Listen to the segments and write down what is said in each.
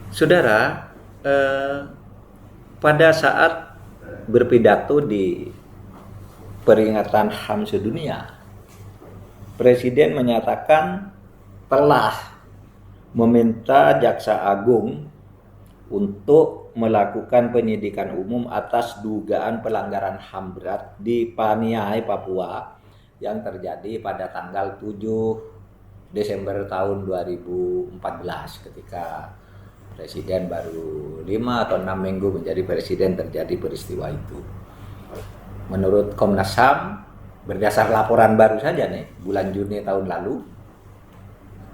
Saudara, pada saat berpidato di peringatan HAM sedunia, Presiden menyatakan telah meminta Jaksa Agung untuk melakukan penyidikan umum atas dugaan pelanggaran HAM berat di Paniai, Papua yang terjadi pada tanggal 7 Desember tahun 2014 ketika Presiden baru 5 atau 6 minggu menjadi presiden terjadi peristiwa itu. Menurut Komnas HAM, berdasar laporan baru saja nih, bulan Juni tahun lalu,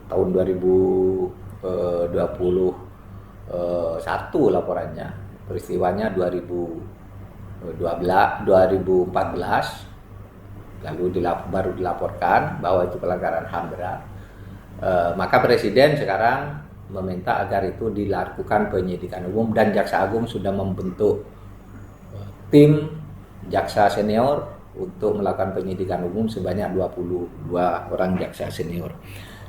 tahun 2021 laporannya, peristiwanya 2014, lalu baru dilaporkan bahwa itu pelanggaran HAM berat. Maka Presiden sekarang meminta agar itu dilakukan penyidikan umum dan Jaksa Agung sudah membentuk tim jaksa senior untuk melakukan penyidikan umum sebanyak 22 orang jaksa senior.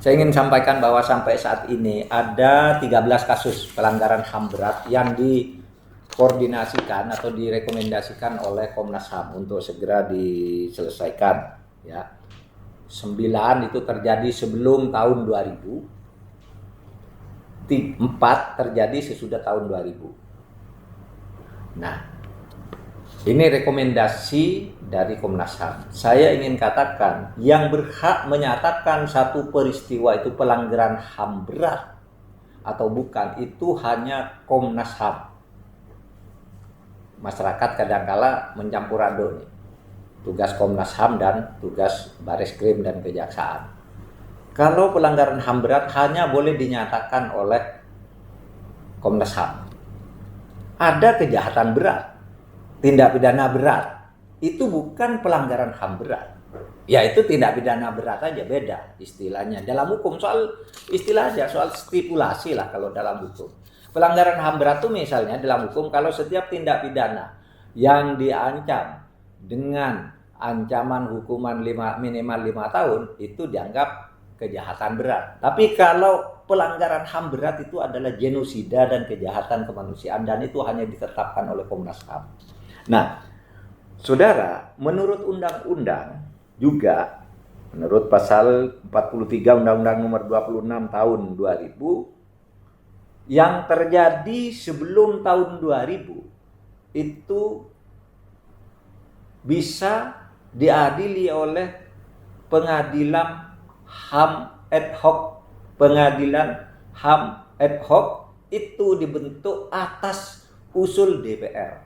Saya ingin sampaikan bahwa sampai saat ini ada 13 kasus pelanggaran HAM berat yang dikoordinasikan atau direkomendasikan oleh Komnas HAM untuk segera diselesaikan. Ya. 9 itu terjadi sebelum tahun 2000. 4 terjadi sesudah tahun 2000. Nah, ini rekomendasi dari Komnas HAM. Saya ingin katakan, yang berhak menyatakan satu peristiwa itu pelanggaran HAM berat atau bukan, itu hanya Komnas HAM. Masyarakat kadangkala mencampur aduk nih, tugas Komnas HAM dan tugas Bareskrim dan Kejaksaan. Kalau pelanggaran HAM berat hanya boleh dinyatakan oleh Komnas HAM. Ada kejahatan berat, tindak pidana berat, itu bukan pelanggaran HAM berat. Ya itu tindak pidana berat aja, beda istilahnya. Dalam hukum soal istilah aja, soal stipulasi lah kalau dalam hukum. Pelanggaran HAM berat itu misalnya dalam hukum kalau setiap tindak pidana yang diancam dengan ancaman hukuman minimal 5 tahun itu dianggap kejahatan berat. Tapi kalau pelanggaran HAM berat itu adalah genosida dan kejahatan kemanusiaan, dan itu hanya ditetapkan oleh Komnas HAM. Nah, saudara, menurut undang-undang juga, menurut pasal 43 Undang-Undang Nomor 26 Tahun 2000, yang terjadi sebelum tahun 2000 itu bisa diadili oleh pengadilan HAM ad hoc. Pengadilan HAM ad hoc itu dibentuk atas usul DPR.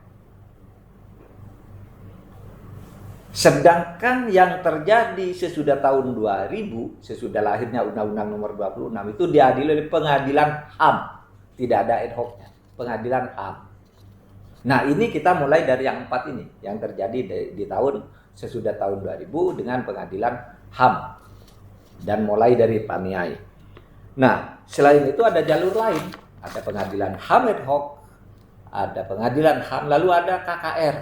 Sedangkan yang terjadi sesudah tahun 2000, sesudah lahirnya Undang-Undang Nomor 26 itu diadili oleh pengadilan HAM. Tidak ada ad hoc-nya, pengadilan HAM. Nah, ini kita mulai dari yang 4 ini, yang terjadi di tahun sesudah tahun 2000 dengan pengadilan HAM. Dan mulai dari Paniai. Nah, selain itu ada jalur lain. Ada pengadilan HAM ad hoc, ada pengadilan HAM, lalu ada KKR,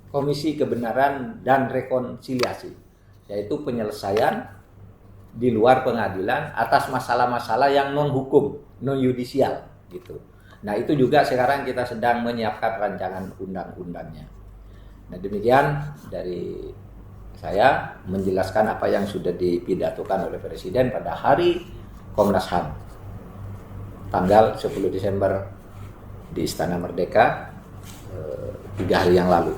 Komisi Kebenaran dan Rekonsiliasi, yaitu penyelesaian di luar pengadilan atas masalah-masalah yang non-hukum, non-yudisial gitu. Nah, itu juga sekarang kita sedang menyiapkan rancangan undang-undangnya. Nah, demikian dari saya menjelaskan apa yang sudah dipidatokan oleh Presiden pada hari Komnas HAM tanggal 10 Desember di Istana Merdeka 3 hari yang lalu.